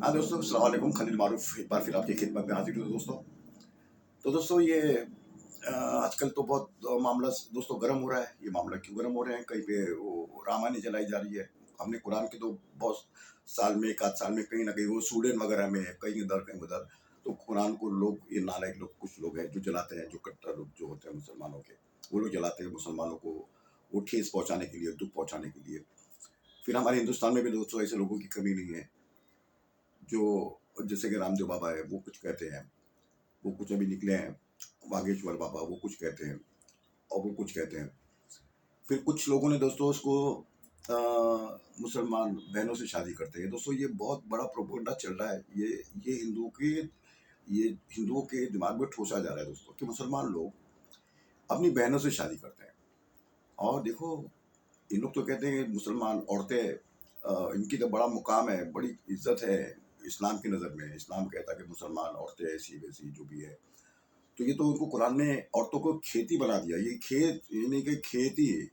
हाँ दोस्तों, अस्सलाम वालेकुम। खलील मारूफ एक बार फिर आपकी खिदमत में हाजिर हूँ दोस्तों। तो दोस्तों ये आजकल तो बहुत मामला दोस्तों गर्म हो रहा है। ये मामला क्यों गर्म हो रहे हैं? कहीं पे वो रामायण जलाई जा रही है। हमने कुरान की तो बहुत साल में, एक आध साल में कहीं ना कहीं वो सूडन वगैरह में कहीं इधर कहीं उधर, तो कुरान को लोग, ये नालायक लोग, कुछ लोग हैं जो जलाते हैं, जो कट्टर लोग जो होते हैं मुसलमानों के, वो लोग जलाते हैं मुसलमानों को, वो ठेस पहुंचाने के लिए, दुख पहुंचाने के लिए। फिर हमारे हिंदुस्तान में भी दोस्तों ऐसे लोगों की कमी नहीं है जो, जैसे कि रामदेव बाबा है, वो कुछ कहते हैं, वो कुछ अभी निकले हैं, बागेश्वर बाबा, वो कुछ कहते हैं और वो कुछ कहते हैं। फिर कुछ लोगों ने दोस्तों उसको मुसलमान बहनों से शादी करते हैं। दोस्तों ये बहुत बड़ा प्रोपेगेंडा चल रहा है। ये ये हिंदुओं के दिमाग में ठूसा जा रहा है दोस्तों कि मुसलमान लोग अपनी बहनों से शादी करते हैं। और देखो, इन लोग तो कहते हैं मुसलमान औरतें, इनकी तो बड़ा मुकाम है, बड़ी इज्जत है इस्लाम की नज़र में। इस्लाम कहता है कि मुसलमान औरतें ऐसी वैसी जो भी है। तो ये तो उनको कुरान ने औरतों को खेती बना दिया। ये खेत, यानी कि खेती,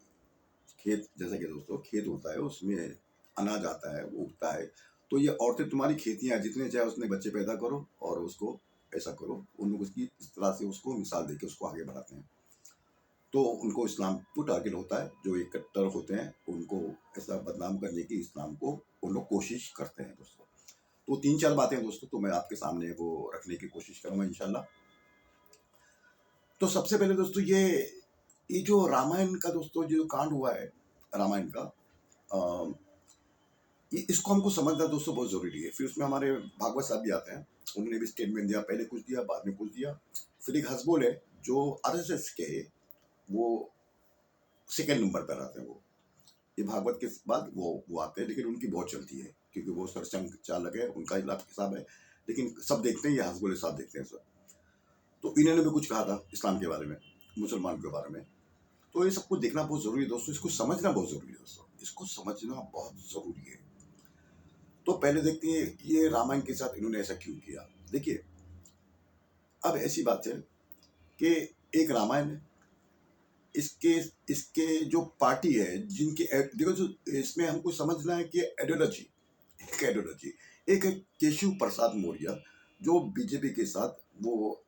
खेत जैसा कि दोस्तों खेत होता है, उसमें अनाज आता है, वो उगता है। तो ये औरतें तुम्हारी खेतियाँ, जितने चाहे उसने बच्चे पैदा करो और उसको ऐसा करो। उन लोग उसकी इस तरह से उसको मिसाल देके उसको आगे बढ़ाते हैं। तो उनको इस्लाम को टारगेट होता है। जो एक कट्टर होते हैं उनको ऐसा बदनाम करने की इस्लाम को वो लोग कोशिश करते हैं दोस्तों। तो तीन चार बातें दोस्तों तो मैं आपके सामने वो रखने की कोशिश करूंगा इंशाल्लाह। तो सबसे पहले दोस्तों ये जो रामायण का दोस्तों जो कांड हुआ है, रामायण का, अ, इसको हमको समझना दोस्तों बहुत जरूरी है। फिर उसमें हमारे भागवत साहब भी आते हैं, उन्होंने भी स्टेटमेंट दिया, पहले कुछ दिया, बाद में कुछ दिया। फिर एक हसबोल है जो आरएसएस के, वो सेकेंड नंबर पर आते हैं। वो ये भागवत के बाद वो आते हैं, लेकिन उनकी बहुत चलती है क्योंकि वो सरसंघ चालक है, उनका हिसाब है। लेकिन सब देखते हैं, ये हसबुल साहब देखते हैं सब। तो इन्होंने भी कुछ कहा था इस्लाम के बारे में, मुसलमान के बारे में। तो ये सबको देखना बहुत जरूरी है दोस्तों, इसको समझना बहुत जरूरी है दोस्तों, इसको समझना बहुत जरूरी है। तो पहले देखते हैं ये रामायण के साथ इन्होंने ऐसा क्यों किया। देखिए, अब ऐसी बात है कि एक रामायण है, इसके इसके जो पार्टी है, जिनके देखो, जो इसमें हमको समझना है कि आइडियोलॉजी, एक आइडियोलॉजी, एक है केशव प्रसाद मौर्य, जो बीजेपी के साथ वो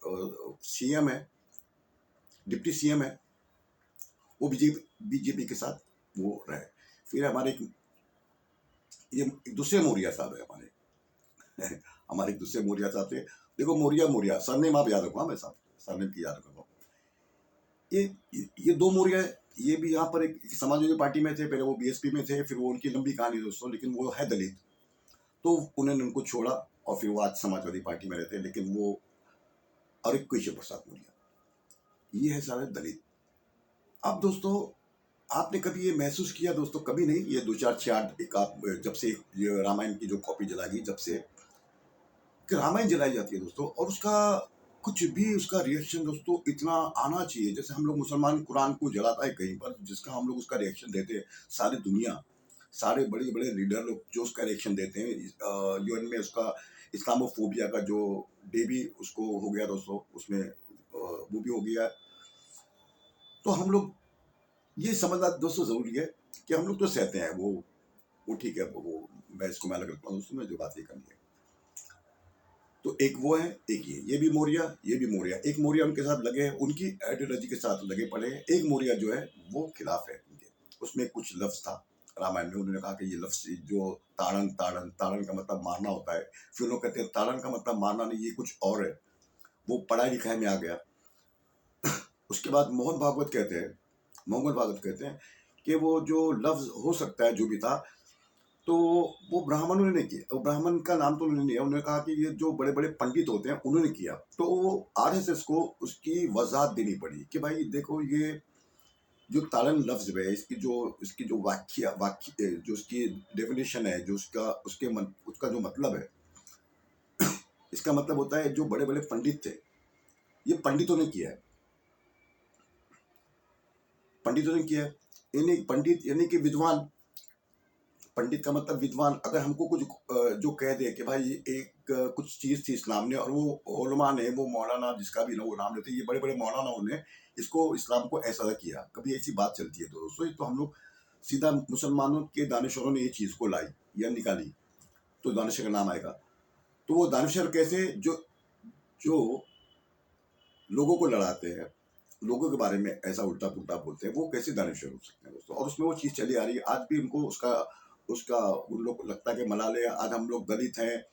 सीएम है, डिप्टी सीएम है, वो बीजेपी बीजेपी के साथ वो रहे। फिर हमारे ये एक दूसरे मौर्य साहब है हमारे हमारे एक दूसरे मौर्य साहब थे। देखो, मौर्य मौर्य सरनेम आप याद रखो, हाँ, मैं साहब सरनेम की याद रखो। ये ये दो मौर्य, ये भी यहाँ पर एक समाजवादी पार्टी में थे, पहले वो बीएसपी में थे, फिर वो उनकी लंबी कहानी दोस्तों, लेकिन वो है दलित। तो उन्होंने उनको छोड़ा और फिर वो आज समाजवादी पार्टी में रहते हैं, लेकिन वो, और एक केशव प्रसाद मौर्य, ये है सारे दलित। अब दोस्तों, आपने कभी ये महसूस किया दोस्तों? कभी नहीं, ये 2004 एक आप जब से ये रामायण की जो कॉपी जलाई, जब से कि रामायण जलाई जाती है दोस्तों, और उसका कुछ भी उसका रिएक्शन दोस्तों इतना आना चाहिए। जैसे हम लोग मुसलमान कुरान को जलाता है कहीं पर, जिसका हम लोग उसका रिएक्शन देते हैं, सारी दुनिया, सारे बड़े बड़े लीडर लोग जो उसका रिएक्शन देते हैं, यूएन में उसका इस्लामोफोबिया का जो डे भी उसको हो गया दोस्तों, उसमें वो भी हो गया। तो हम लोग ये समझना दोस्तों जरूरी है कि हम लोग तो सहते हैं, वो ठीक है, वो मैं इसको मैं अलग रखता हूँ दोस्तों, मैं जो बात ये करनी है। तो एक वो है, एक ये भी मौर्य, ये भी मौर्य। एक मौर्य उनके साथ लगे, उनकी आइडियोलॉजी के साथ लगे पड़े हैं। एक मौर्य जो है वो खिलाफ है उनके। उसमें कुछ लफ्ज था रामायण में, उन्होंने कहा कि ये लफ्ज जो ताड़न, ताड़न, ताड़न का मतलब मारना होता है। फिर लोग कहते हैं ताड़न का मतलब मारना नहीं, ये कुछ और है। वो पढ़ाई लिखाई में आ गया। उसके बाद मोहन भागवत कहते हैं कि वो जो लफ्ज हो सकता है जो भी था, तो वो ब्राह्मणों ने नहीं किया। ब्राह्मण का नाम तो उन्होंने लिया, उन्होंने कहा कि ये जो बड़े बड़े पंडित होते हैं उन्होंने किया। तो वो आरएसएस को उसकी वजाहत देनी पड़ी कि भाई देखो, ये जो ताड़न लफ्ज है, इसकी जो वाक्य वाक्य जो उसकी डेफिनेशन है, जो उसका जो मतलब है, इसका मतलब होता है जो बड़े बड़े पंडित थे, ये पंडितों ने किया है, पंडितों ने किया है। यानी पंडित यानी कि विद्वान, पंडित का मतलब विद्वान। अगर हमको कुछ जो कह दे कि भाई एक कुछ चीज थी इस्लाम ने, और वो उलमा ने, वो मौलाना जिसका भी ना वो नाम लेते, ये बड़े बड़े मौलानाओं ने इसको, इस्लाम को ऐसा किया, कभी ऐसी बात चलती है तो दोस्तों, तो हम लोग सीधा मुसलमानों के दानिशोरों ने ये चीज को लाई या निकाली, तो दानिश का नाम आएगा। तो वो दानशूर कैसे, जो जो लोगों को लड़ाते हैं, लोगों के बारे में ऐसा उल्टा पुल्टा बोलते हैं, वो कैसे दानशूर हो सकते हैं दोस्तों। और उसमें वो चीज़ चली आ रही है आज भी। उनको उसका उसका उन लोग को लगता है कि मलाले, आज हम लोग दलित हैं,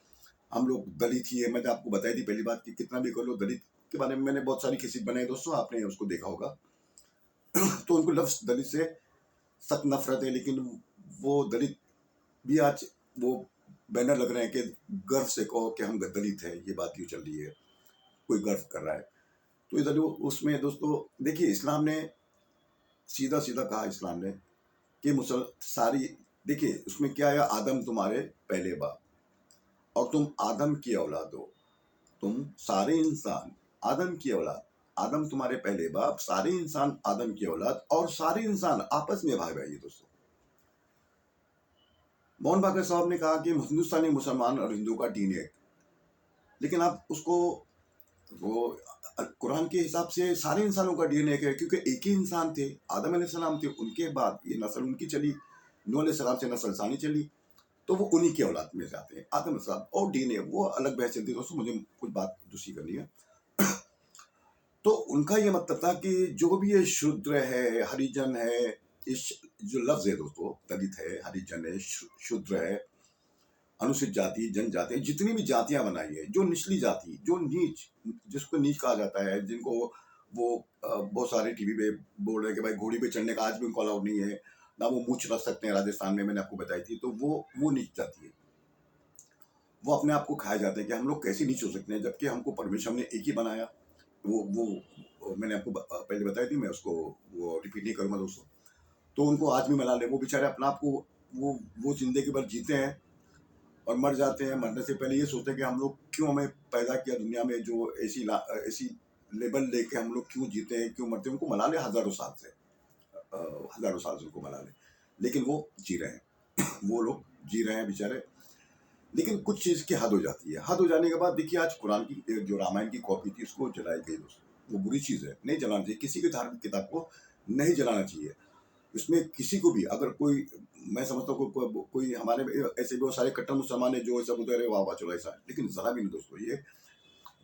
हम लोग दलित ही है। मैंने आपको बताई थी पहली बात कि कितना भी कर लो, दलित के बारे में मैंने बहुत सारी खिस्से बनाए दोस्तों, आपने उसको देखा होगा। तो उनको लफ्ज़ दलित से सख्त नफरत है, लेकिन वो दलित भी आज वो बैनर लग रहे हैं कि गर्व से कहो कि हम दलित हैं, ये बात यूँ चल रही है, कोई गर्व कर रहा है। तो इधर उसमें दोस्तों देखिए, इस्लाम ने सीधा सीधा कहा, इस्लाम ने कि मुसल सारी, देखिए उसमें क्या है, आदम तुम्हारे पहले बाप और तुम आदम की औलाद हो, तुम सारे इंसान आदम की औलाद, आदम तुम्हारे पहले बाप, सारे इंसान आदम की औलाद, और सारे इंसान आपस में भाई भाई। दोस्तों मोहन भागवत साहब ने कहा कि हिंदुस्तानी मुसलमान और हिंदू का डीएनए, लेकिन आप उसको वो कुरान के हिसाब से सारे इंसानों का डीएनए है, क्योंकि एक ही इंसान थे, आदम अलैहिस्सलाम थे, उनके बाद ये नस्ल उनकी चली, नूह अलैहिस्सलाम से नस्ल सानी चली, तो वो उन्हीं की औलाद में जाते हैं, आदम अलैहिस्सलाम। और डीएनए वो अलग बहस चलती है दोस्तों, मुझे कुछ बात दूसरी करनी है। तो उनका ये मतलब था कि जो भी ये शूद्र है, हरिजन है, इस जो लफ्ज है दोस्तों, दलित है, हरिजन है, शूद्र है, अनुसूचित जाति, जनजाति, जितनी भी जातियां बनाई है, जो निचली जाति, जो नीच, जिसको नीच कहा जाता है, जिनको वो बहुत सारे टीवी पे बोल रहे हैं कि भाई घोड़ी पे चढ़ने का आज भी उनको अलाउड नहीं है, ना वो मूछ रख सकते हैं राजस्थान में, मैंने आपको बताई थी। तो वो नीच जाति है, वो अपने आप को खाए जाते हैं कि हम लोग कैसे नीच हो सकते हैं, जबकि हमको परमेश्वर ने एक ही बनाया। वो मैंने आपको पहले बताई थी, मैं उसको वो रिपीट नहीं करूँगा दोस्तों। तो उनको आज भी मना ले, वो बेचारे अपना आप को वो जिंदगी भर जीते हैं और मर जाते हैं। मरने से पहले ये सोचते हैं कि हम लोग क्यों, हमें पैदा किया दुनिया में, जो ऐसी लेबल लेके हम लोग क्यों जीते हैं, क्यों मरते हैं। उनको मना ले हजारों साल से, हजारों साल से उनको मना ले, लेकिन वो जी रहे हैं। वो लोग जी रहे हैं बेचारे। लेकिन कुछ चीज़ की हद हो जाती है, हद हो जाने के बाद देखिए, आज कुरान की जो रामायण की कॉपी थी उसको जलाई गई दोस्तों। वो बुरी चीज़ है, नहीं जलाना चाहिए, किसी की धार्मिक किताब को नहीं जलाना चाहिए। इसमें किसी को भी अगर कोई, मैं समझता हूँ कोई हमारे ऐसे भी बहुत सारे कट्टर मुसलमान है जो ऐसा बोलते रहे, वाह वाह चलो ऐसा है, लेकिन जरा भी नहीं दोस्तों, ये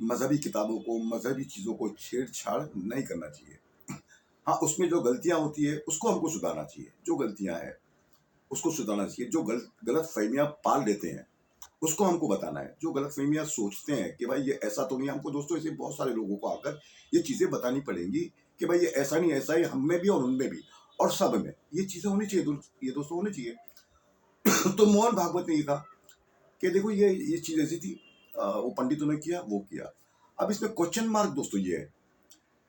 मजहबी किताबों को, मजहबी चीज़ों को छेड़छाड़ नहीं करना चाहिए। हाँ, उसमें जो गलतियाँ होती है उसको हमको सुधारना चाहिए, जो गलतियाँ हैं उसको सुधारना चाहिए। जो गलत फहमियाँ पाल लेते हैं उसको हमको बताना है। जो गलत फहमियाँ सोचते हैं कि भाई ये ऐसा तो नहीं, हमको दोस्तों ऐसे बहुत सारे लोगों को आकर ये चीज़ें बतानी पड़ेंगी कि भाई ये ऐसा नहीं, ऐसा ही हम में भी और उनमें भी और सब में ये चीज़ें होनी चाहिए, ये दोस्तों होनी चाहिए। तो मोहन भागवत ने ये कहा कि देखो ये चीज़ ऐसी थी, वो पंडितों ने किया, वो किया। अब इसमें क्वेश्चन मार्क दोस्तों ये है,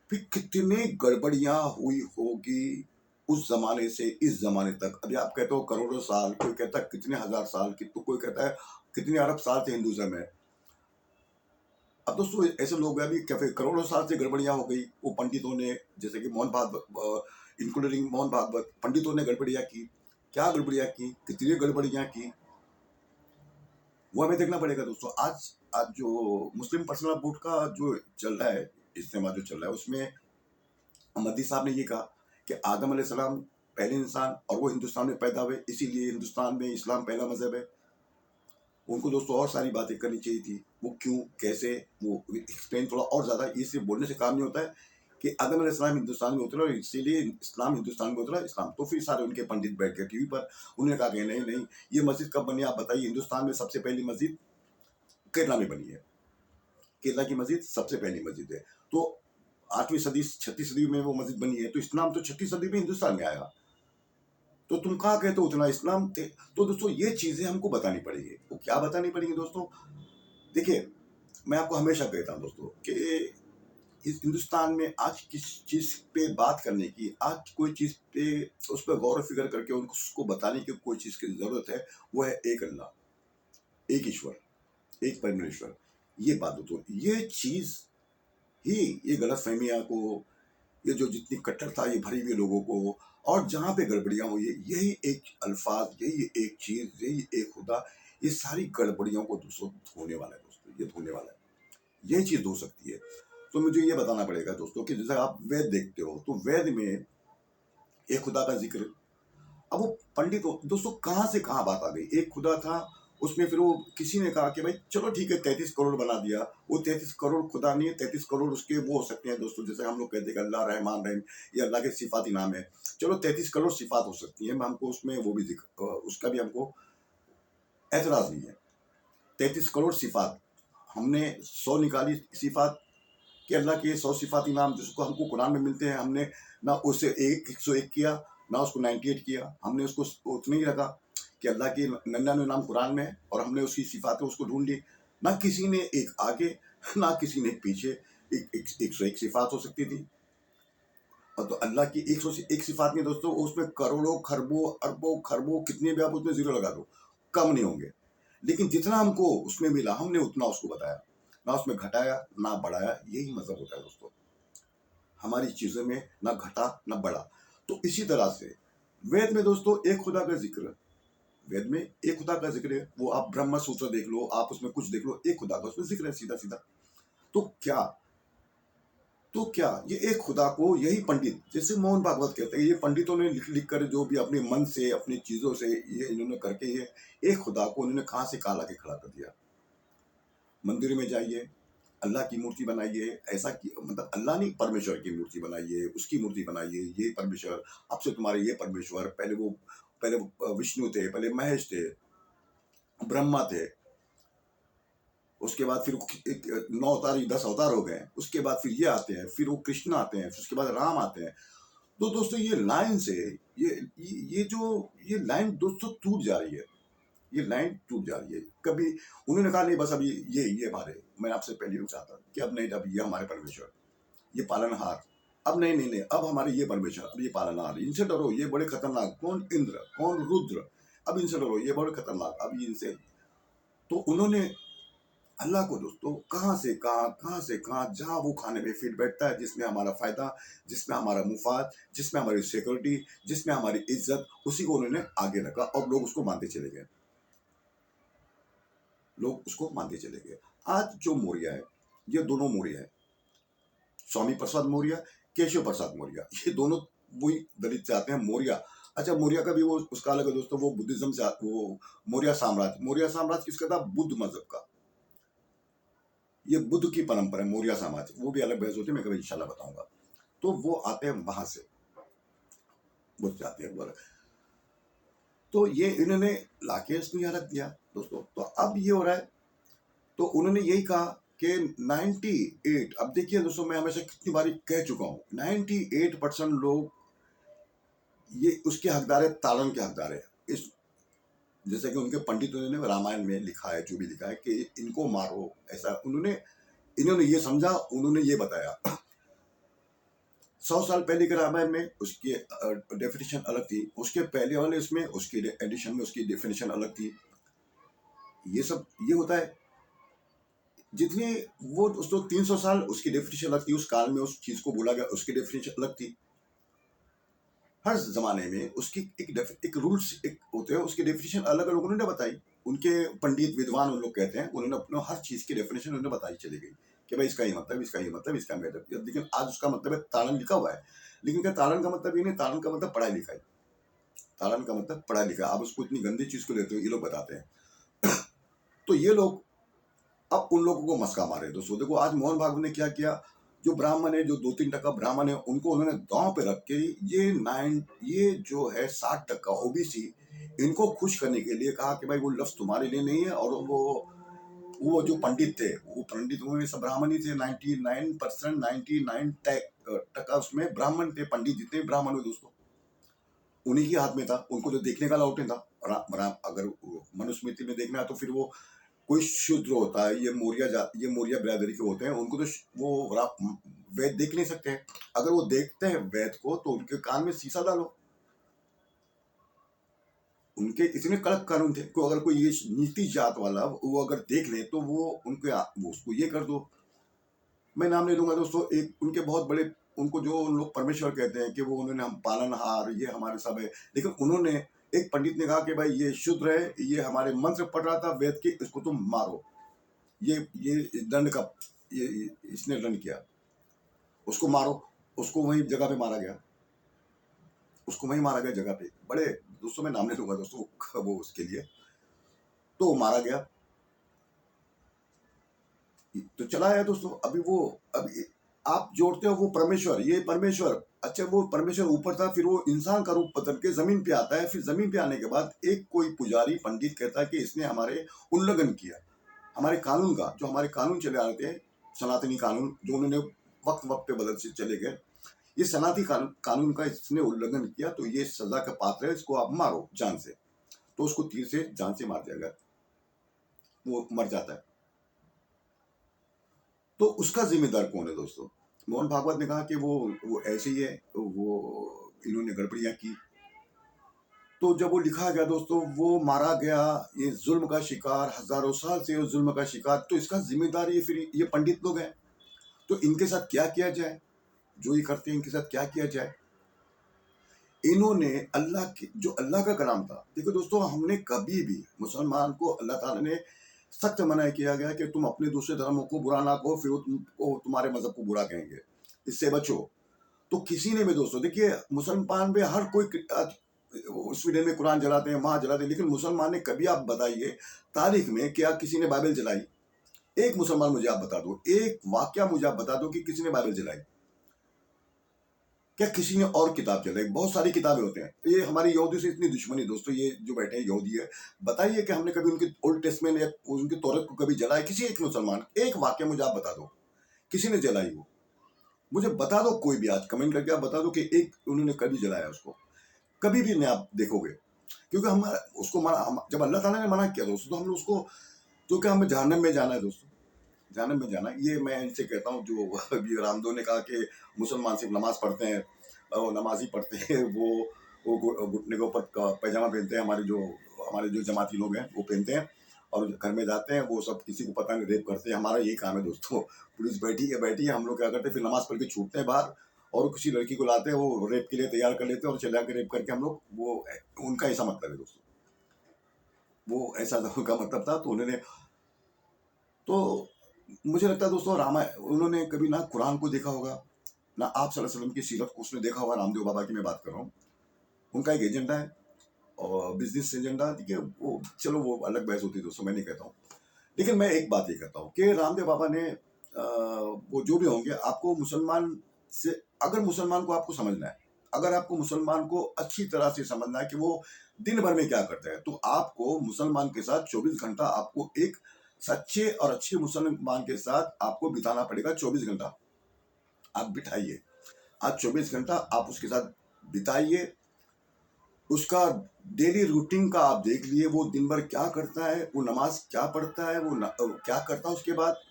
फिर कितनी गड़बड़ियां हुई होगी उस जमाने से इस जमाने तक। अभी आप कहते हो करोड़ों साल, कोई कहता है कितने हजार साल की, तो कोई कहता है कितने अरब साल से हिंदुज्म है। अब दोस्तों ऐसे लोग हैं, अभी क्या फिर करोड़ों साल से गड़बड़ियां हो गई, वो पंडितों ने, जैसे कि मोहन भागवत, इंक्लूडिंग मोहन भागवत, पंडितों ने गड़बड़ियां की। क्या गड़बड़ियां की, कितनी गड़बड़ियां की, वो हमें देखना पड़ेगा दोस्तों। आज आज जो मुस्लिम पर्सनल बोर्ड का जो चल रहा है, इज्तिमा जो चल रहा है, उसमें मद्दी साहब ने ये कहा कि आदम अलैहिस्सलाम पहले इंसान और वो हिंदुस्तान में पैदा हुए, इसीलिए हिंदुस्तान में इस्लाम पहला मजहब है। उनको दोस्तों और सारी बातें करनी चाहिए थी, वो क्यों कैसे, वो एक्सप्लेन थोड़ा और ज़्यादा। ये सिर्फ बोलने से काम नहीं होता है कि आदम अलैहिस्सलाम हिंदुस्तान में उतरा और इसीलिए इस्लाम हिंदुस्तान में उतरा, इस्लाम। तो फिर सारे उनके पंडित बैठ गए टीवी पर, उन्होंने कहा कि नहीं नहीं, ये मस्जिद कब बनी आप बताइए। हिंदुस्तान में सबसे पहली मस्जिद केरला में बनी है, केरला की मस्जिद सबसे पहली मस्जिद है। तो 8वीं सदी 6वीं सदी में वो मस्जिद बनी है, तो इस्लाम तो 6वीं सदी में हिंदुस्तान में आया। तो तुम कहाँ कहते हो उतना इस्लाम थे। तो दोस्तों ये चीजें हमको बतानी पड़ेगी। वो क्या बतानी पड़ेगी दोस्तों, देखिए मैं आपको हमेशा कहता हूँ दोस्तों कि इस हिंदुस्तान में आज किस चीज पे बात करने की, आज कोई चीज पे उस पर गौर फिक्र करके उसको बताने की कोई चीज की जरूरत है, वो है एक अल्लाह, एक ईश्वर, एक परमेश्वर। ये बात दोस्तों, ये चीज ही ये गलत फहमियाँ को, ये जो जितनी कट्टरता ये भरी हुई लोगों को, और जहाँ पे गड़बड़ियाँ हुई है, यही एक अल्फाज, यही एक चीज़, यही एक खुदा, ये सारी गड़बड़ियों को दोस्तों धोने वाला है दोस्तों, ये धोने वाला है, यही चीज़ धो सकती है। तो मुझे ये बताना पड़ेगा दोस्तों कि जैसे आप वेद देखते हो, तो वेद में एक खुदा का जिक्र। अब वो पंडित दोस्तों कहाँ से कहाँ बात आ गई, एक खुदा था उसमें फिर वो किसी ने कहा कि भाई चलो ठीक है 33 करोड़ बना दिया। वो 33 करोड़ खुदा नहीं है, 33 करोड़ उसके वो हो सकते हैं दोस्तों, जैसे हम लोग कहते हैं कि अल्लाह रहमान रहीम, ये अल्लाह के सिफाती नाम है। चलो 33 करोड़ सिफात हो सकती है, हमको उसमें वो भी उसका भी हमको एतराज नहीं है। 33 करोड़ सिफात, हमने 100 निकाली सिफात कि अल्लाह के 100 सिफाती नाम जिसको हमको कुरान में मिलते हैं, हमने ना उसे 101 किया, ना उसको 98 किया, हमने उसको उतने ही रखा कि अल्लाह के 99 नाम कुरान में है और हमने उसकी सिफातें उसको ढूंढ ली। ना किसी ने एक आगे, ना किसी ने एक पीछे। 101 सिफात हो सकती थी, और तो अल्लाह की 101 सिफात नहीं दोस्तों, उसमें करोड़ों खरबों अरबों खरबों कितने भी आप उसमें जीरो लगा दो, कम नहीं होंगे। लेकिन जितना हमको उसमें मिला हमने उतना उसको बताया, ना उसमें घटाया ना बढ़ाया। यही मतलब होता है दोस्तों, हमारी चीजों में ना घटा ना बढ़ा। तो इसी तरह से वेद में दोस्तों एक खुदा का जिक्र, वेद में एक खुदा का जिक्र है। वो आप ब्रह्म सूत्र देख लो, आप उसमें कुछ देख लो, एक खुदा का उसमें जिक्र है सीधा सीधा। तो क्या क्या ये एक खुदा को यही पंडित, जैसे मोहन भागवत कहते हैं, ये पंडितों ने लिख लिख कर जो भी अपने मन से अपनी चीजों से ये इन्होंने करके ये एक खुदा को उन्होंने कहां से कहां लाके खड़ा कर दिया। मंदिर में जाइए, अल्लाह की मूर्ति बनाइए, ऐसा कि मतलब अल्लाह नहीं, परमेश्वर की मूर्ति बनाइए, उसकी मूर्ति बनाइए, ये परमेश्वर, अब से तुम्हारे ये परमेश्वर, पहले वो विष्णु थे, पहले महेश थे, ब्रह्मा थे, उसके बाद फिर 9 अवतार 10 अवतार हो गए, उसके बाद फिर ये आते हैं, फिर वो कृष्ण आते हैं, फिर उसके बाद राम आते हैं। तो दोस्तों ये लाइन से ये लाइन दोस्तों टूट जा रही है, ये लाइन टूट जा रही है। कभी उन्होंने कहा नहीं बस अब ये हमारे, मैं आपसे पहले भी चाहता कि अब नहीं, अब ये हमारे परमेश्वर, ये पालनहार, अब नहीं नहीं नहीं, अब हमारे ये परमेश्वर, अब ये पालनहार, इनसे डरो, ये बड़े खतरनाक, कौन इंद्र कौन रुद्र, अब इनसे डरो, ये बड़े खतरनाक, अब ये इनसे। तो उन्होंने अल्लाह को दोस्तों कहां से कहां, जहां वो खाने में फिट बैठता है, जिसमें हमारा फायदा, जिसमें हमारा मुफाद, जिसमें हमारी सिक्योरिटी, जिसमें हमारी इज्जत, उसी को उन्होंने आगे रखा और लोग उसको मानते चले गए, लोग उसको मानते चले गए। आज जो मौर्य है, ये दोनों मौर्य है, स्वामी प्रसाद मौर्य, केशव प्रसाद मौर्य, ये दोनों वही दलित से आते हैं, मौर्य। अच्छा मौर्य का भी वो उसका अलग है दोस्तों, वो बुद्धिज्म से वो मौर्य साम्राज्य किसका था, बुद्ध मजहब का। ये बुद्ध की परंपरा है मौर्य समाज, वो भी अलग बहस होती है, मैं कभी इंशाल्लाह बताऊंगा। तो वो आते हैं वहां से, बुद्ध जाते हैं वो। तो ये इन्होंने लाके इसमें यहाँ रख दिया दोस्तों। तो अब ये हो रहा है, तो उन्होंने यही कहा कि 98, अब देखिए दोस्तों, मैं हमेशा कितनी बारी कह चुका हूँ, 98% लोग ये उसके हकदार है, ताड़न के हकदार है। इस जैसे कि उनके पंडितों ने रामायण में लिखा है, जो भी लिखा है कि इनको मारो, ऐसा इन्होंने ये समझा, उन्होंने ये बताया। 100 साल पहले के रामायण में उसकी डेफिनेशन अलग थी, उसके पहले वाले इसमें उसकी एडिशन में उसकी डेफिनेशन अलग थी। ये सब ये होता है, जितने वो दोस्तों 300 साल उसकी डेफिनेशन अलग थी, उस काल में उस चीज को बोला गया, उसकी डेफिनेशन अलग थी। हर जमाने में उसकी एक रूल्स एक होते हैं, उसकी डेफिनेशन अलग अलग उन्होंने बताई। उनके पंडित विद्वान उन लोग कहते हैं, उन्होंने अपने हर चीज की डेफिनेशन उन्होंने बताई चली गई कि भाई इसका ये मतलब, इसका ये मतलब, इसका मतलब। लेकिन आज उसका मतलब है ताड़न लिखा हुआ है, लेकिन क्या ताड़न का मतलब ये नहीं, ताड़न का मतलब पढ़ाई लिखाई, ताड़न का मतलब पढ़ाई लिखाई। आप उसको इतनी गंदी चीज को लेते हो, ये लोग बताते हैं। तो ये लोग अब उन लोगों को मस्का मारे दोस्तों। देखो आज मोहन भागवत ने क्या किया, जो ब्राह्मण है, जो 2-3% ब्राह्मण है, उनको उन्होंने दांव पे रख के ये जो है 60% ओबीसी, इनको खुश करने के लिए कहा कि भाई वो लफ्ज तुम्हारे लिए नहीं है। और वो जो पंडित थे, वो पंडित में सब ब्राह्मण ही थे, 99%, 99% उसमें ब्राह्मण थे। पंडित जितने ब्राह्मण हुए दोस्तों, उन्हीं के हाथ में था, उनको जो देखने का अलाउट नहीं था। अगर मनुस्मृति में देखना है तो फिर वो कोई शूद्र होता है, ये मौर्य बिरादरी के होते हैं, उनको तो वो वेद देख नहीं सकते हैं। अगर वो देखते हैं वेद को तो उनके कान में शीशा डालो। उनके इतने कड़क कानून थे कि अगर कोई ये नीति जात वाला वो अगर देख ले तो वो उसको ये कर दो। मैं नाम नहीं लूंगा दोस्तों, एक उनके बहुत बड़े, उनको जो उन लोग परमेश्वर कहते हैं कि वो उन्होंने हम पालनहार, ये हमारे सब है, लेकिन उन्होंने, एक पंडित ने कहा कि भाई ये शुद्र है, ये हमारे मंत्र पढ़ रहा था वेद के, इसको तुम मारो। ये दंड का इसने दंड किया, उसको मारो। उसको वही जगह पे मारा गया, उसको वही मारा गया जगह पे। बड़े दोस्तों, मैं नाम नहीं लूंगा दोस्तों वो उसके लिए। तो वो मारा गया। तो चला है दोस्तों। अभी वो, अभी आप जोड़ते हो वो परमेश्वर, ये परमेश्वर, अच्छा वो परमेश्वर ऊपर था, फिर वो इंसान का रूप बदल के जमीन पे आता है। फिर जमीन पे आने के बाद एक कोई पुजारी पंडित कहता है कि इसने हमारे उल्लंघन किया, हमारे कानून का, जो हमारे कानून चले आ रहे थे, सनातनी कानून जो उन्होंने वक्त वक्त पे बदल से चले गए, ये सनातनी कानून का इसने उल्लंघन किया, तो ये सजा का पात्र है, इसको आप मारो जान से। तो उसको तीर से जान से मार दिया गया, वो मर जाता है। तो उसका जिम्मेदार कौन है दोस्तों? मोहन भागवत ने कहा कि वो ऐसे ही है, वो इन्होंने गड़बड़ियां की। तो जब वो लिखा गया दोस्तों, वो मारा गया, ये जुल्म का शिकार, हजारों साल से वो जुल्म का शिकार, तो इसका जिम्मेदार ये फिर ये पंडित लोग हैं। तो इनके साथ क्या किया जाए? जो ये करते हैं इनके साथ क्या किया जाए? इन्होंने अल्लाह की, जो अल्लाह का कलाम था, देखो दोस्तों, हमने कभी भी मुसलमान को अल्लाह ताला ने सख्त मना किया गया कि तुम अपने दूसरे धर्मों को बुरा ना कहो, फिर वो तुमको तुम्हारे मजहब को बुरा कहेंगे, इससे बचो। तो किसी ने भी दोस्तों, देखिए मुसलमान में हर कोई स्वीडन में कुरान जलाते हैं, वहां जलाते हैं, लेकिन मुसलमान ने कभी, आप बताइए तारीख में क्या किसी ने बाइबल जलाई? एक मुसलमान मुझे आप बता दो, एक वाक्य मुझे आप बता दो कि किसी ने बाइबल जलाई? क्या किसी ने और किताब जलाई? बहुत सारी किताबें होते हैं। ये हमारी यहूदी से इतनी दुश्मनी दोस्तों, ये जो बैठे हैं यहूदी है, बताइए कि हमने कभी उनके ओल्ड टेस्टमेंट या उनकी तौरत को कभी जलाया? किसी एक मुसलमान, एक वाक्य मुझे आप बता दो किसी ने जलाई हो, मुझे बता दो। कोई भी आज कमेंट करके आप बता दो कि एक उन्होंने कभी जलाया उसको, कभी भी नहीं आप देखोगे। क्योंकि हम उसको जब अल्लाह ताला ने मना किया दोस्तों, तो हमने उसको, तो क्या हमें जहन्नम में जाना है दोस्तों? जहन्नम में जाना है। ये मैं इनसे कहता हूँ, जो अभी रामदेव ने कहा कि मुसलमान सिर्फ नमाज पढ़ते हैं, और नमाजी पढ़ते हैं, वो घुटने के ऊपर पैजामा पहनते हैं, हमारे जो जमाती लोग हैं वो पहनते हैं, और घर में जाते हैं, वो सब किसी को पता नहीं, रेप करते हैं। हमारा यही काम है दोस्तों, पुलिस बैठी है, हम लोग क्या करते हैं, फिर नमाज पढ़ के छूटते हैं बाहर, और किसी लड़की को लाते हैं, वो रेप के लिए तैयार कर लेते हैं, और चले आकर रेप करके हम लोग, वो उनका ऐसा मतलब है दोस्तों, वो ऐसा उनका मतलब था। तो उन्होंने, तो मुझे लगता है दोस्तों, उन्होंने कभी ना कुरान को देखा होगा, ना आप सल्लल्लाहु अलैहि वसल्लम की सीरत को उसने देखा होगा। रामदेव बाबा की मैं बात कर रहा हूँ। उनका एक एजेंडा है, और बिजनेस एजेंडा, देखिए वो, चलो वो अलग बहस होती है दोस्तों, मैं नहीं कहता हूँ। लेकिन मैं एक बात ये कहता हूँ कि रामदेव बाबा ने, वो जो भी होंगे, आपको मुसलमान से, अगर मुसलमान को आपको समझना है, अगर आपको मुसलमान को अच्छी तरह से समझना है कि वो दिन भर में क्या करते हैं, तो आपको मुसलमान के साथ 24 घंटा, आपको एक सच्चे और अच्छे मुसलमान के साथ आपको बिताना पड़ेगा। 24 घंटा आप बिठाइए, आज 24 घंटा आप उसके साथ बिताइए। उसका डेली रूटीन का आप देख लिए, वो दिन भर क्या करता है, वो नमाज क्या पढ़ता है, क्या करता है, उसके बाद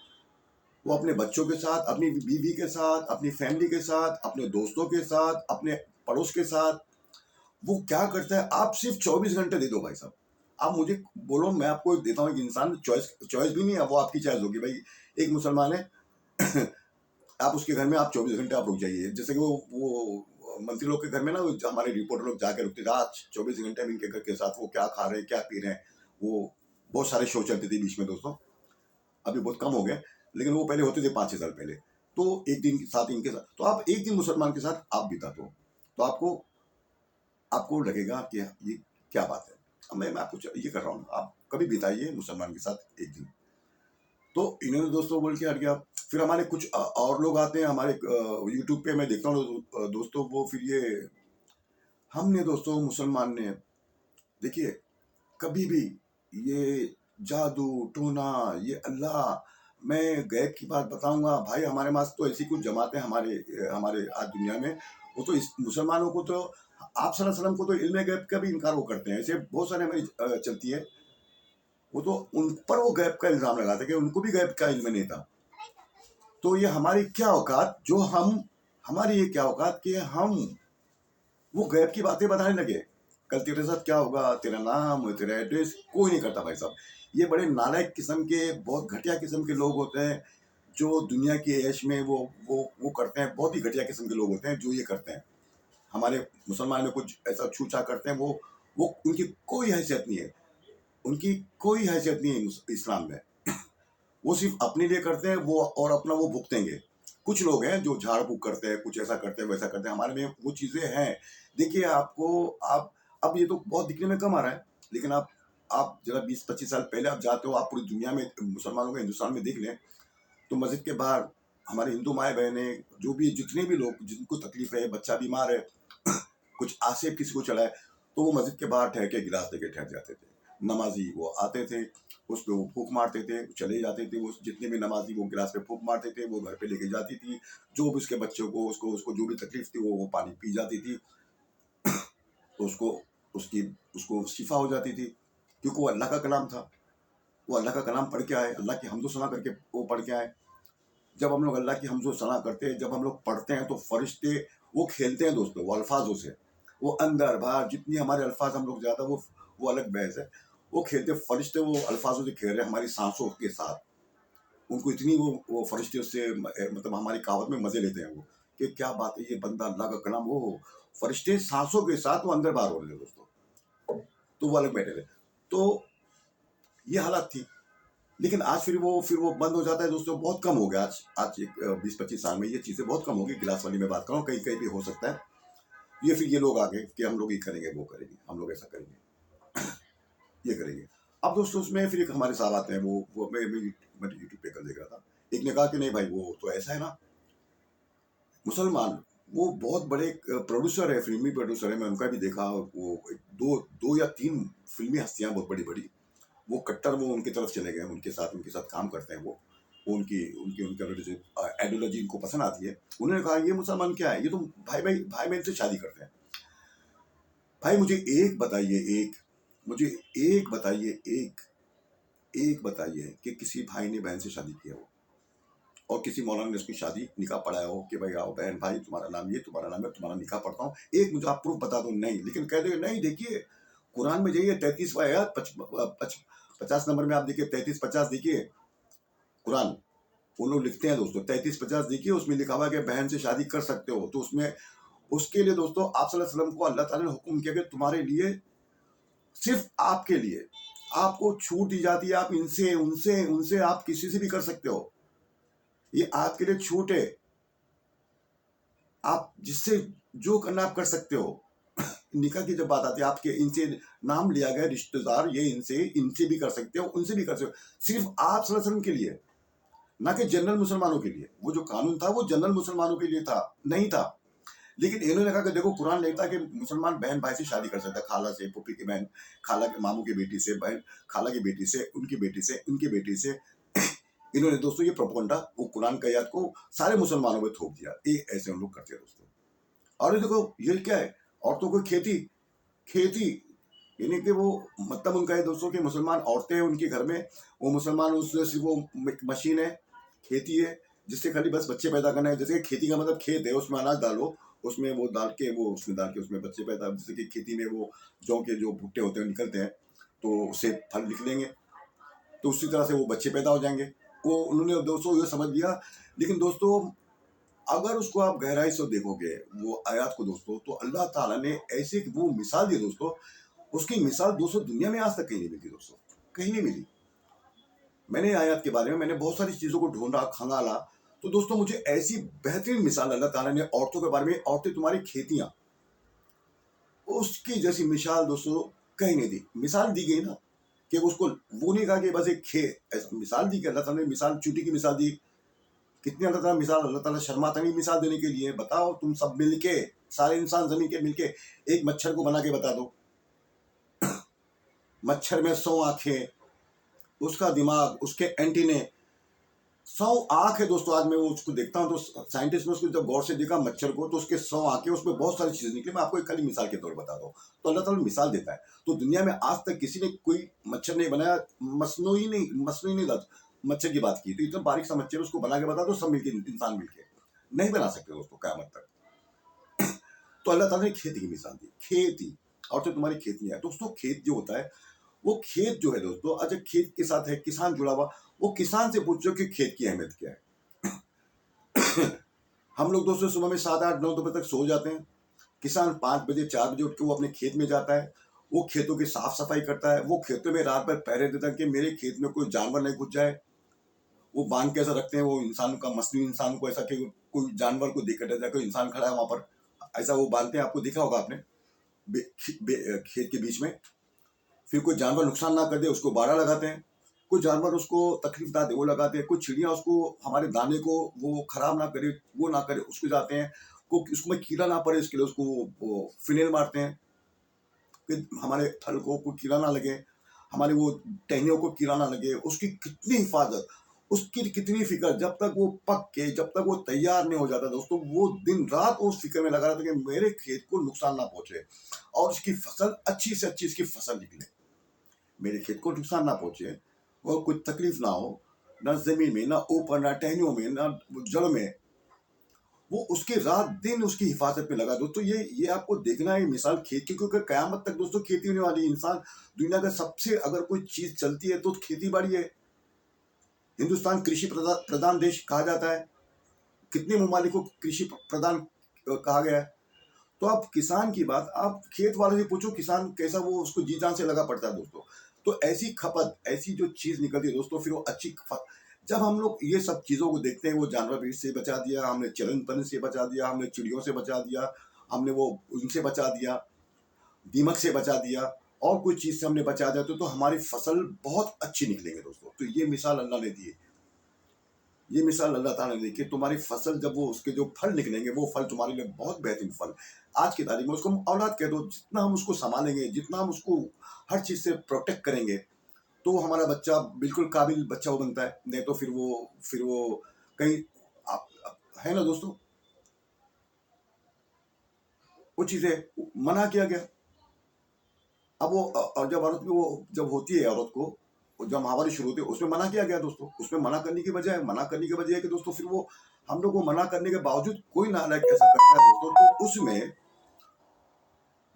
वो अपने बच्चों के साथ, अपनी बीवी के साथ, अपनी फैमिली के साथ, अपने दोस्तों के साथ, अपने पड़ोस के साथ, वो क्या करता है। आप सिर्फ 24 घंटे दे दो भाई साहब। आप मुझे बोलो, मैं आपको देता हूँ एक इंसान, चॉइस चॉइस भी नहीं है, वो आपकी चॉइस होगी भाई। एक मुसलमान है, आप उसके घर में आप 24 घंटे आप रुक जाइए। जैसे कि वो मंत्री लोग के घर में ना, हमारे रिपोर्टर लोग जाके रुकते थे, आज 24 घंटे हम इनके घर के साथ, वो क्या खा रहे हैं, क्या पी रहे हैं, वो बहुत सारे शो चलते थे बीच में दोस्तों, अभी बहुत कम हो गए, लेकिन वो पहले होते थे 5-6 साल पहले। तो एक दिन के साथ इनके साथ, तो आप एक दिन मुसलमान के साथ आप बिता दो, तो आपको आपको लगेगा कि ये क्या बात है। अब मैं आपको ये कर रहा हूँ, आप कभी बिताइए मुसलमान के साथ एक दिन। तो इन्होंने दोस्तों बोल के हट गया। फिर हमारे कुछ और लोग आते हैं हमारे यूट्यूब पे, मैं देखता हूँ दोस्तों, वो फिर ये, हमने दोस्तों मुसलमान ने, देखिए कभी भी ये जादू टोना, ये अल्लाह, मैं गैब की बात बताऊंगा भाई, हमारे पास तो ऐसी कुछ जमातें हमारे हमारे आज दुनिया में, वो तो इस मुसलमानों को तो, आप सल्लल्लाहु अलैहि वसल्लम को तो इल्म गैब का भी इनकार वो करते हैं, ऐसे बहुत सारे हमारी चलती है। वो तो उन पर वो गैब का इल्जाम लगाते हैं कि उनको भी गैब का इल्म नहीं था। तो ये हमारी क्या औकात, जो हम, हमारी ये क्या औकात कि हम वो गैब की बातें बताने लगे। कल तेरे साथ क्या होगा, तेरा नाम, तेरा एड्रेस, कोई नहीं करता भाई साहब। ये बड़े नालायक किस्म के, बहुत घटिया किस्म के लोग होते हैं, जो दुनिया की ऐश में वो करते हैं। बहुत ही घटिया किस्म के लोग होते हैं जो ये करते हैं। हमारे मुसलमान में कुछ ऐसा छूछा करते हैं, वो उनकी कोई हैसियत नहीं है, उनकी कोई हैसियत नहीं है इस्लाम में। वो सिर्फ अपने लिए करते हैं वो, और अपना वो भुगतेंगे। कुछ लोग हैं जो झाड़ फूक करते हैं, कुछ ऐसा करते हैं, वैसा करते हैं, हमारे में वो चीज़ें हैं। देखिए आपको, आप, अब ये तो बहुत दिखने में कम आ रहा है, लेकिन आप आप जरा 20-25 साल पहले आप जाते हो, आप पूरी दुनिया में मुसलमानों के हिंदुस्तान में देख लें, तो मस्जिद के बाहर हमारे हिंदू माएँ बहनें, जो भी जितने भी लोग जिनको तकलीफ है, बच्चा बीमार है, कुछ आसेब किसी को चला है, तो वो मस्जिद के बाहर ठहर के गिलास लेके ठहर जाते थे। नमाजी वो आते थे, उस पे वो फूँक मारते थे, चले जाते थे। वो जितने भी नमाजी वो गिलास पे फूँक मारते थे, वो घर पे लेके जाती थी। जो भी उसके बच्चों को उसको उसको जो भी तकलीफ थी वो पानी पी जाती थी, तो उसको उसकी उसको शिफा हो जाती थी, क्योंकि वो अल्लाह का कलाम था। वो अल्लाह का कलाम पढ़ के आए, अल्लाह की हम्दो सना करके वो पढ़ के आए। जब हम लोग अल्लाह की हम्दो सना करते हैं, जब हम लोग पढ़ते हैं, तो फरिश्ते वो खेलते हैं दोस्तों, वो अल्फाजों से, वो अंदर बाहर जितनी हमारे अल्फाज हम लोग ज़्यादा वो अलग बहस है। वो खेलते फरिश्ते वो अल्फाजों से खेल रहे हैं हमारी सांसों के साथ। उनको इतनी वो फरिश्ते उससे मतलब हमारी कहावत में मजे लेते हैं वो, कि क्या बात है, ये बंदा अल्लाह का कलाम, वो फरिश्ते सांसों के साथ वो अंदर बाहर हो रहे हैं दोस्तों। तो वो अलग बैठे थे। तो ये हालत थी। लेकिन आज फिर वो बंद हो जाता है दोस्तों, बहुत कम हो गया। आज एक 20-25 साल में ये चीज़ें बहुत कम हो गई। गिलास वाली मैं बात कर रहा हूँ, कहीं कहीं भी हो सकता है। ये फिर ये लोग आ गए कि हम लोग ये करेंगे, वो करेंगे, हम लोग ऐसा करेंगे, ये करेंगे। अब दोस्तों उसमें फिर एक हमारे साहब आते हैं, वो मैं यूट्यूब पे कल देख रहा था। एक ने कहा कि नहीं भाई, वो तो ऐसा है ना, मुसलमान वो बहुत बड़े प्रोड्यूसर है, फिल्मी प्रोड्यूसर है। मैं उनका भी देखा, वो दो दो या तीन फिल्मी हस्तियां बहुत बड़ी बड़ी, वो कट्टर वो उनकी तरफ चले गए, उनके साथ काम करते हैं। वो उनकी उनकी उनका आइडियोलॉजी इनको पसंद आती है। उन्होंने कहा ये मुसलमान क्या है, ये तो भाई बहन से शादी करते हैं। भाई मुझे एक बताइए, मुझे एक बताइए, एक बताइए कि किसी भाई ने बहन से शादी किया हो, और किसी मौलाना ने उसकी शादी निकाह पढ़ाया हो कि भाई आओ बहन भाई, तुम्हारा नाम ये, तुम्हारा नाम है, तुम्हारा निकाह पढ़ता हूँ, एक मुझे आप प्रूफ बता दो। नहीं, लेकिन कह दे नहीं, देखिए कुरान में जाइए 33वां आयत 50 नंबर में आप देखिए, 33-50 देखिए कुरान। वो लोग लिखते हैं दोस्तों, 33-50 देखिए, उसमें लिखा हुआ है कि बहन से शादी कर सकते हो। तो उसमें उसके लिए दोस्तों आप सल्लल्लाहु अलैहि वसल्लम को अल्लाह ताला ने हुक्म किया कि तुम्हारे लिए, सिर्फ आपके लिए आपको छूट दी जाती है, आप इनसे उनसे उनसे आप किसी से भी कर सकते हो। ये आपके लिए छूट है, आप जिससे जो करना आप कर सकते हो। निकाह की जब बात आती है, आपके इनसे नाम लिया गया रिश्तेदार, ये इनसे भी कर सकते हो, उनसे भी कर सकते हो। सिर्फ आप सल्लल्लाहु अलैहि वसल्लम के लिए, ना कि जनरल मुसलमानों के लिए। वो जो कानून था वो जनरल मुसलमानों के लिए था, नहीं था। लेकिन इन्होंने कहा कि देखो कुरान लिखता है कि मुसलमान बहन भाई से शादी कर सकता है, खाला से, पुप्पी की बहन, खाला के मामू की बेटी से, बहन खाला की बेटी से, उनकी बेटी से, उनकी बेटी से। इन्होंने दोस्तों ये प्रोपोगंडा वो कुरान का आयत को सारे मुसलमानों में थोप दिया। ये ऐसे हम लोग करते हैं दोस्तों। और ये देखो ये क्या है, औरतों को खेती, खेती यानी कि वो मतलब उनका है दोस्तों कि मुसलमान औरतें हैं उनके घर में, वो मुसलमान उससे सिर्फ वो मशीन है, खेती है, जिससे खाली बस बच्चे पैदा करना है। जैसे कि खेती का मतलब खेत है, उसमें अनाज डालो, उसमें वो डाल के उसमें बच्चे पैदा, जैसे कि खेती में वो जौ के जो भुट्टे होते हैं निकलते हैं, तो उससे फल निकलेंगे, तो उसी तरह से वो बच्चे पैदा हो जाएंगे। वो उन्होंने दोस्तों ये समझ लिया। लेकिन दोस्तों अगर उसको आप गहराई से देखोगे वो आयत को दोस्तों, तो अल्लाह ताला ने ऐसे वो मिसाल दी दोस्तों, उसकी मिसाल दोस्तों दुनिया में आज तक कहीं नहीं मिलती दोस्तों, कहीं नहीं मिली। मैंने आयत के बारे में मैंने बहुत सारी चीज़ों को ढूंढा, खंगाला, तो दोस्तों मुझे ऐसी बेहतरीन मिसाल अल्लाह ताला ने औरतों के बारे में, औरतें तुम्हारी खेतियां, उसकी जैसी मिसाल दोस्तों कहीं नहीं दी। मिसाल दी गई ना, कि उसको वो नहीं कहा कि बस एक ऐसा मिसाल दी कि अल्लाह ताला ने मिसाल चूटी की मिसाल दी। कितनी अल्लाह ताला मिसाल, अल्लाह ताला शर्माता नहीं मिसाल देने के लिए। बताओ तुम सब मिलके, सारे इंसान जमीन के मिलके एक मच्छर को बना के बता दो। मच्छर में 100 आंखें, उसका दिमाग, उसके एंटीने, 100 आंख है दोस्तों। आज मैं वो उसको देखता हूँ तो साइंटिस्ट ने उसको जब गौर से देखा मच्छर को, तो उसके 100 आंखें, उसमें बहुत सारी चीजें निकली। मैं आपको एक खाली मिसाल के तौर पर बता दूं, तो अल्लाह ताला मिसाल देता है। तो दुनिया में आज तक किसी ने कोई मच्छर नहीं बनाया, मसनूई नहीं मच्छर की बात की, तो इतना बारीक सा मच्छर उसको बना के बता दो, सब मिलके इंसान मिलके नहीं बना सकते दोस्तों कयामत तक। तो अल्लाह ताला ने खेती की मिसाल दी, खेती, और तो तुम्हारी खेती है दोस्तों। खेत जो होता है, वो खेत जो है दोस्तों, अच्छा खेत के साथ है किसान जुड़ा हुआ, वो किसान से पूछो कि खेत की अहमियत क्या है। हम लोग दोस्तों सुबह में 7-8-9 बजे तक सो जाते हैं। किसान 5 बजे 4 बजे उठ के वो अपने खेत में जाता है, वो खेतों की साफ सफाई करता है, वो खेतों में रात भर पहरे देता है कि मेरे खेत में कोई जानवर नहीं घुस जाए। वो बांध के ऐसा रखते हैं, वो इंसान का मसनूई इंसान को, ऐसा कि कोई जानवर को दिक्कत है, कोई इंसान खड़ा है वहां पर, ऐसा वो बांधते हैं। आपको देखा होगा आपने खेत के बीच में। फिर कोई जानवर नुकसान ना कर दे उसको बाड़ा लगाते हैं, कोई जानवर उसको तकलीफ ना दे वो लगाते हैं, कुछ चिड़िया उसको हमारे दाने को वो खराब ना करे वो ना करे उसको जाते हैं, को उसमें कीड़ा ना पड़े इसके लिए उसको वो फिनेल मारते हैं कि हमारे फल को कोई कीड़ा ना लगे, हमारे वो टहनियों को कीड़ा ना लगे, उसकी कितनी हिफाजत, उसकी कितनी फिक्र, जब तक वो पक के जब तक वो तैयार नहीं हो जाता दोस्तों, वो दिन रात उस फिक्र में लगा रहता है कि मेरे खेत को नुकसान ना पहुंचे और इसकी फसल अच्छी से अच्छी इसकी फसल निकले, मेरे खेत को नुकसान ना पहुंचे और कोई तकलीफ ना हो, ना जमीन में, ना ऊपर, ना टहनियों में, ना जड़ में, वो उसकी रात दिन उसकी हिफाजत में लगा। दोस्तों ये आपको देखना है मिसाल खेत की, क्योंकि कयामत तक दोस्तों खेती होने वाली है। इंसान दुनिया का सबसे अगर कोई चीज चलती है तो खेती बाड़ी है। हिंदुस्तान कृषि प्रधान देश कहा जाता है, कितने ममालिक को कृषि प्रधान कहा गया है। तो आप किसान की बात आप खेत वाले से पूछो, किसान कैसा वो उसको जी जान से लगा पड़ता है दोस्तों। तो ऐसी खपत, ऐसी जो चीज निकलती है दोस्तों, फिर वो अच्छी जब हम लोग ये सब चीजों को देखते हैं, वो जानवर भी से बचा दिया हमने, चरण पन से बचा दिया हमने, चिड़ियों से बचा दिया हमने, वो उनसे बचा दिया, दीमक से बचा दिया और कोई चीज से हमने बचा दिया, तो हमारी फसल बहुत अच्छी निकलेंगे दोस्तों। तो ये मिसाल अल्लाह ने दी है, ये मिसाल अल्लाह ताला ने दी कि तुम्हारी फसल जब वो उसके जो फल निकलेंगे, वो फल तुम्हारे लिए बहुत बेहतरीन फल। आज की तारीख में उसको हम औलाद कह दो, जितना हम उसको संभालेंगे, जितना हम उसको हर चीज से प्रोटेक्ट करेंगे, तो हमारा बच्चा बिल्कुल काबिल बच्चा वो बनता है। नहीं तो फिर वो कहीं है ना दोस्तों, वो चीजें मना किया गया। अब वो और जब औरत में वो जब होती है औरत को, जब महावारी शुरू होती है, उसमें मना किया गया दोस्तों। उसमें मना करने की वजह है, मना करने की वजह है कि दोस्तों फिर वो हम लोग को मना करने के बावजूद कोई नालायक ऐसा करता है दोस्तों, तो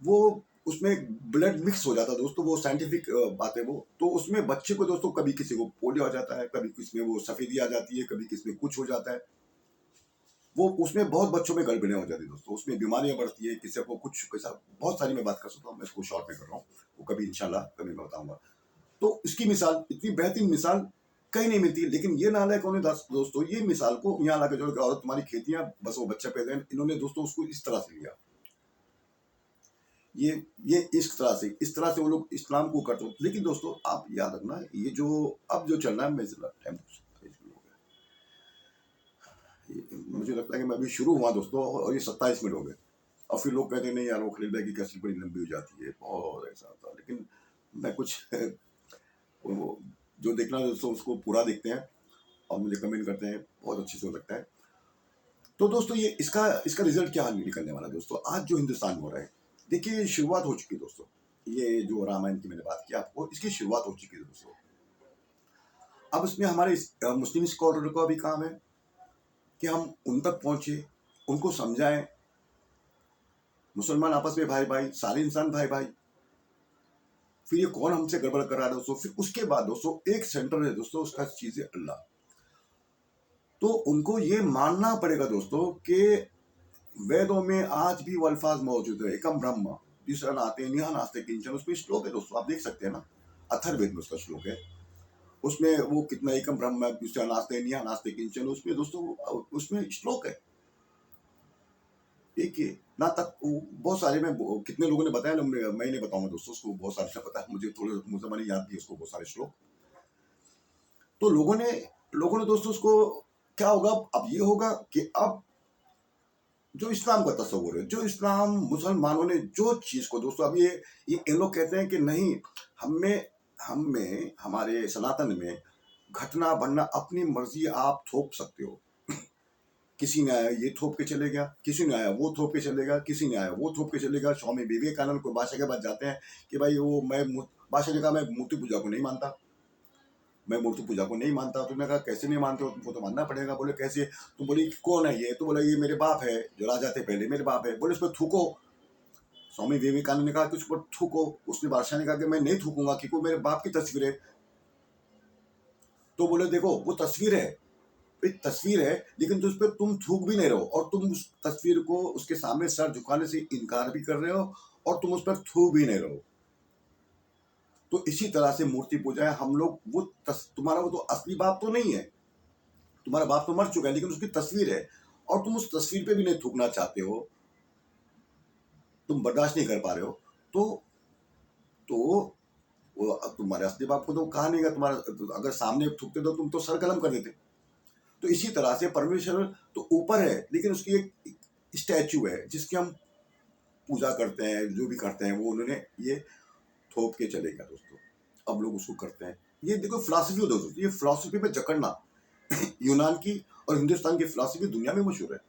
वो उसमें ब्लड मिक्स हो जाता है दोस्तों। वो साइंटिफिक बात है वो। तो उसमें बच्चे को दोस्तों कभी किसी को पोलियो आ जाता है, कभी किसी में वो सफेदी आ जाती है, कभी किसी में कुछ हो जाता है। वो उसमें बहुत बच्चों में गड़बड़ियाँ हो जाती है दोस्तों, उसमें बीमारियां बढ़ती है, किसी को कुछ कैसा, बहुत सारी मैं बात कर सकता हूँ, मैं इसको शॉर्ट में कर रहा हूँ, वो कभी इंशाल्लाह कभी मैं बताऊंगा। तो इसकी मिसाल, इतनी बेहतरीन मिसाल कहीं नहीं मिलती। लेकिन ये नालायक होने दोस्तों, ये मिसाल को यहाँ लाके जोड़ के, और तुम्हारी खेतियां बस वो बच्चा पैदा है, इन्होंने दोस्तों उसको इस तरह से लिया। ये इस तरह से वो लोग इस्लाम को करते हो। लेकिन दोस्तों आप याद रखना, ये जो अब जो चल रहा है, मैं टाइम मुझे लगता है कि मैं अभी शुरू हुआ दोस्तों, और ये 27 मिनट हो गए, और फिर लोग कहते हैं नहीं यार वो खलील भाई की कैसेट बड़ी लंबी हो जाती है, बहुत ऐसा होता है। लेकिन मैं कुछ वो जो देखना है दोस्तों उसको पूरा देखते हैं और मुझे कमेंट करते हैं, बहुत अच्छी से लगता है। तो दोस्तों ये इसका इसका रिजल्ट क्या निकलने वाला है दोस्तों, आज जो हिंदुस्तान में हो रहा है। देखिए शुरुआत हो चुकी है दोस्तों, ये जो रामायण की मैंने बात की आपको, इसकी शुरुआत हो चुकी है दोस्तों। अब इसमें हमारे मुस्लिम स्कॉलर का भी काम है कि हम उन तक पहुंचे, उनको समझाएं। मुसलमान आपस में भाई भाई, सारे इंसान भाई भाई। फिर ये कौन हमसे गड़बड़ कर रहा है दोस्तों, फिर उसके बाद दोस्तों एक सेंटर है दोस्तों, उसका चीज है अल्लाह। तो उनको ये मानना पड़ेगा दोस्तों कि वेदों में आज भी वो अल्फाज मौजूद है, एकम ब्रह्म जिसका नाते निहा नास्ते किंचन, उसमें श्लोक है दोस्तों, आप देख सकते हैं ना, अथर्ववेद में उसका श्लोक है। उसमें वो कितना एकम ब्रह्म जिसका नास्ते निहा नास्ते किंचन, उसमें दोस्तों उसमें श्लोक है। देखिए ना तक बहुत सारे में कितने लोगों ने बताया ना, मैं नहीं बताऊंगा दोस्तों उसको, बहुत सारे ने बताया मुझे, थोड़े मुझे याद भी है उसको बहुत सारे श्लोक। तो लोगों ने दोस्तों उसको क्या होगा, अब ये होगा कि अब जो इस्लाम का तस्वुर है, जो इस्लाम मुसलमानों ने जो चीज को दोस्तों, अब ये इन लोग कहते हैं कि नहीं, हमें हमारे सनातन में घटना बढ़ना अपनी मर्जी आप थोप सकते हो। किसी ने आया ये थोप के चले गया, किसी ने आया वो थोप के चलेगा, किसी ने आया वो थोप के चलेगा। स्वामी विवेकानंद को बादशाह के पास जाते हैं कि भाई वो बादशाह ने कहा मैं मूर्ति पूजा को नहीं मानता, मैं मूर्ति पूजा को नहीं मानता। तुमने कहा कैसे नहीं मानते हो, तुमको तो मानना पड़ेगा। बोले कैसे, तुम बोली कौन है ये, तो बोला ये मेरे बाप है, जो राजा थे पहले मेरे बाप है। बोले उस पर थूको। स्वामी विवेकानंद ने कहा कि उस पर थूको। उसने बादशाह ने कहा कि मैं नहीं थूकूंगा क्योंकि मेरे बाप की तस्वीर है। तो बोले देखो वो तस्वीर है, एक तस्वीर है, लेकिन तो उस पर तुम थूक भी नहीं रहो, और तुम उस तस्वीर को उसके सामने सर झुकाने से इनकार भी कर रहे हो, और तुम उस पर थूक भी नहीं रहो। तो इसी तरह से मूर्ति पूजा है। हम लोग वो तुम्हारा वो तो असली बाप तो नहीं है, तुम्हारा बाप तो मर चुका है, लेकिन उसकी तस्वीर है, और तुम उस तस्वीर पे भी नहीं थूकना चाहते हो, तुम बर्दाश्त नहीं कर पा रहे हो। तो वो तुम्हारे असली बाप को तो कहा नहीं गया, तुम्हारा अगर सामने थूकते तो तुम तो सर कलम कर देते। तो इसी तरह से परमेश्वर तो ऊपर है, लेकिन उसकी एक स्टैचू है जिसकी हम पूजा करते हैं, जो भी करते हैं वो उन्होंने ये थोप के चले गया दोस्तों। अब लोग उसको करते हैं। ये देखो फिलॉसफी हो दोस्तों, ये फिलॉसफी पे जकड़ना यूनान की और हिंदुस्तान की फिलॉसफी दुनिया में मशहूर है।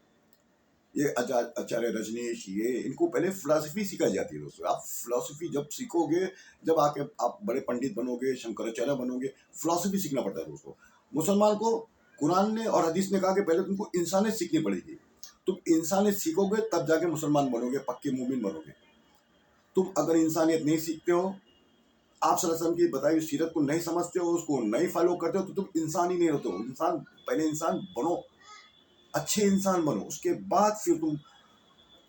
ये आचार्य रजनीश, ये इनको पहले फिलॉसफी सिखाई जाती है दोस्तों। आप फिलॉसफी जब सीखोगे, जब आके आप बड़े पंडित बनोगे, शंकराचार्य बनोगे, फिलॉसफी सीखना पड़ता है दोस्तों। मुसलमान को कुरान ने और हदीस ने कहा कि पहले तुमको इंसानियत सीखनी पड़ेगी। तुम इंसानियत सीखोगे तब जाके मुसलमान बनोगे, पक्के मोमिन बनोगे। तुम अगर इंसानियत नहीं सीखते हो, आप सल्लल्लाहु अलैहि वसल्लम की बताई हुई सीरत को नहीं समझते हो, उसको नहीं फॉलो करते हो, तो तुम इंसान ही नहीं होते हो। इंसान पहले इंसान बनो, अच्छे इंसान बनो, उसके बाद फिर तुम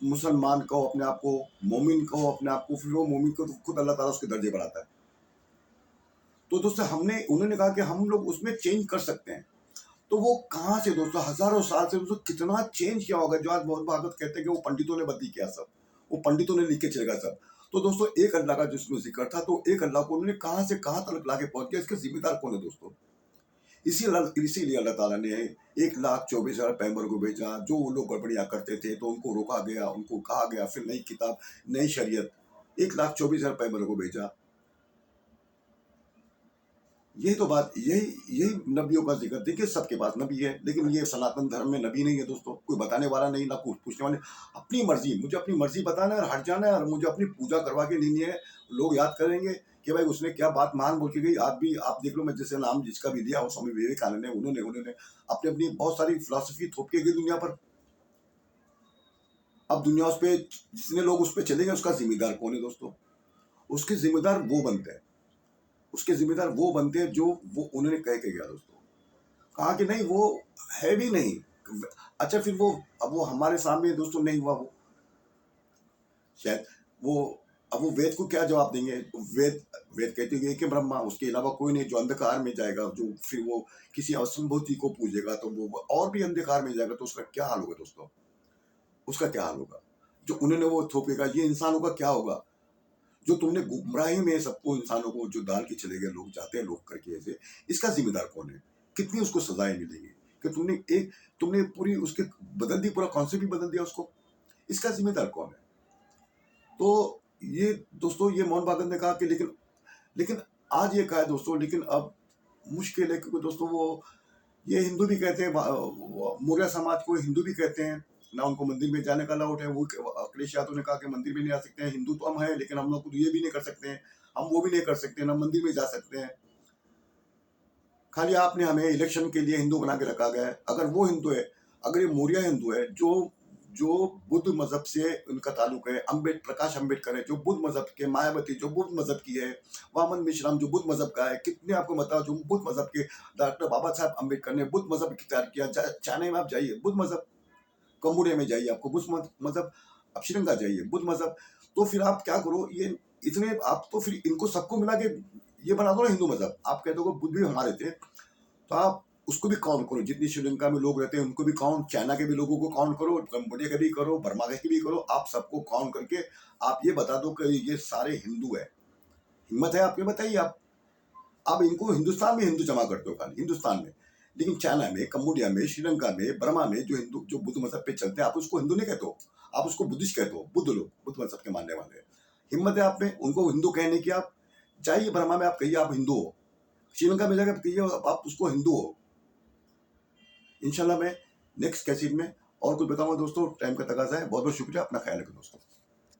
मुसलमान कहो अपने आप को, मोमिन कहो अपने आप को, फिर वो मोमिन को तो खुद अल्लाह ताला उसके दर्जे बढ़ाता है। तो दोस्तों उन्होंने कहा कि हम लोग उसमें चेंज कर सकते हैं। तो वो कहाँ से दोस्तों, हजारों साल से दोस्तों कितना चेंज किया होगा, जो आज बहुत भागवत कहते हैं कि वो पंडितों ने बदली किया सब, वो पंडितों ने लिख के चलेगा सब। तो दोस्तों एक अल्लाह का जिसमें जिक्र था, तो एक अल्लाह को उन्होंने कहाँ से कहाँ तक ला के पहुंच गया, इसके जिम्मेदार कौन है दोस्तों? इसीलिए अल्लाह ताला ने 1,24,000 पैगंबर को भेजा। जो वो लोग गड़बड़ियाँ करते थे तो उनको रोका गया, उनको कहा गया, फिर नई किताब, नई शरीयत, 1,24,000 पैगंबर को भेजा। यही तो बात, यही यही नबियों का जिक्र। देखिए सबके पास नबी है, लेकिन ये सनातन धर्म में नबी नहीं है दोस्तों, कोई बताने वाला नहीं, ना कुछ पूछने वाले। अपनी मर्जी, मुझे अपनी मर्जी बताना है और हट जाना है, और मुझे अपनी पूजा करवा के लेनी है। लोग याद करेंगे कि भाई उसने क्या बात महान बोल के गई। आज भी आप देख लो, मैं जैसे नाम जिसका भी लिया, वो स्वामी विवेकानंद है, उन्होंने उन्होंने अपनी अपनी बहुत सारी फिलॉसफी थोप के गई दुनिया पर। अब दुनिया उस पर, जितने लोग उस पर चले गए, उसका जिम्मेदार कौन है दोस्तों? उसके जिम्मेदार वो बनते हैं, उसके जिम्मेदार वो बनते हैं जो वो उन्होंने कह के गया दोस्तों। कहा कि नहीं वो है भी नहीं। अच्छा फिर वो, अब वो हमारे सामने दोस्तों नहीं हुआ वो, शायद वो, अब वो वेद को क्या जवाब देंगे? वेद वेद कहते हैं कि ब्रह्मा, उसके अलावा कोई नहीं, जो अंधकार में जाएगा, जो फिर वो किसी असंभूति को पूजेगा तो वो और भी अंधकार में जाएगा, तो उसका क्या हाल होगा दोस्तों? उसका क्या हाल होगा? जो उन्होंने वो थोपेगा, ये इंसानों का क्या होगा? जो तुमने गुमराही में सबको, इंसानों को जो डाल के चले गए, लोग जाते हैं लोग करके ऐसे, इसका जिम्मेदार कौन है? कितनी उसको सजाएं मिलेंगी कि तुमने पूरी उसके बदल दी, पूरा कॉन्सेप्ट ही बदल दिया उसको। इसका जिम्मेदार कौन है? तो ये दोस्तों, ये मोहन भागवत ने कहा कि लेकिन लेकिन आज ये कहा है दोस्तों, लेकिन अब मुश्किल है, क्योंकि दोस्तों वो ये हिंदू भी कहते हैं, मौर्य समाज को हिंदू भी कहते हैं ना, उनको मंदिर में जाने का अलाउड है। वो अखिलेश यादव ने कहा कि मंदिर में नहीं आ सकते हैं, हिंदू तो हम हैं, लेकिन हम लोग ये भी नहीं कर सकते हैं, हम वो भी नहीं कर सकते हैं, ना मंदिर में जा सकते हैं। खाली आपने हमें इलेक्शन के लिए हिंदू बना के रखा गया है। अगर वो हिंदू है, अगर ये मौर्य हिंदू है, जो जो बुद्ध मजहब से उनका ताल्लुक है, प्रकाश अम्बेडकर है जो बुद्ध मजहब के, मायावती जो बुद्ध मजहब की है, वामन मिश्राम जो बुद्ध मजहब का है, कितने आपको बताओ जो बुद्ध मजहब के, डॉक्टर बाबा साहब अम्बेडकर ने बुद्ध मजहब इख्तियार किया। चाइना में आप जाइए बुद्ध मजहब, कंबोडिया में जाइए आपको बुद्ध मजहब, अब श्रीलंका जाइए बुद्ध मजहब। तो फिर आप क्या करो, ये इतने आप तो फिर इनको सबको मिला के ये बना दो ना हिंदू मजहब। आप कहते हो बुद्ध भी हमारे थे, तो आप उसको भी काउंट करो, जितनी श्रीलंका में लोग रहते हैं उनको भी काउंट, चाइना के भी लोगों को काउंट करो, कंबोडिया के भी करो, बर्मा के भी करो, आप सबको काउंट करके आप ये बता दो कि ये सारे हिंदू है। हिम्मत है आपके, बताइए आप इनको हिंदुस्तान में हिंदू जमा करते हो, खाली हिंदुस्तान में, लेकिन चाइना में, कंबोडिया में, श्रीलंका में, बर्मा में जो हिंदू, जो बुद्ध मजहब पे चलते हैं, आप उसको हिंदू नहीं कहते हो, आप उसको बुद्धिस्ट कहते हो। बुद्ध लोग बुद्ध मजहब के मानने वाले हैं। हिम्मत है आप में उनको हिंदू कहने की। आप जाइए बर्मा में, आप कहिए आप हिंदू हो, श्रीलंका में जाकर कहिए आप उसको हिंदू हो। इंशाल्लाह मैं नेक्स्ट कैसेट में और कुछ बताऊंगा दोस्तों, टाइम का तकाजा है। बहुत बहुत शुक्रिया, अपना ख्याल रखें दोस्तों।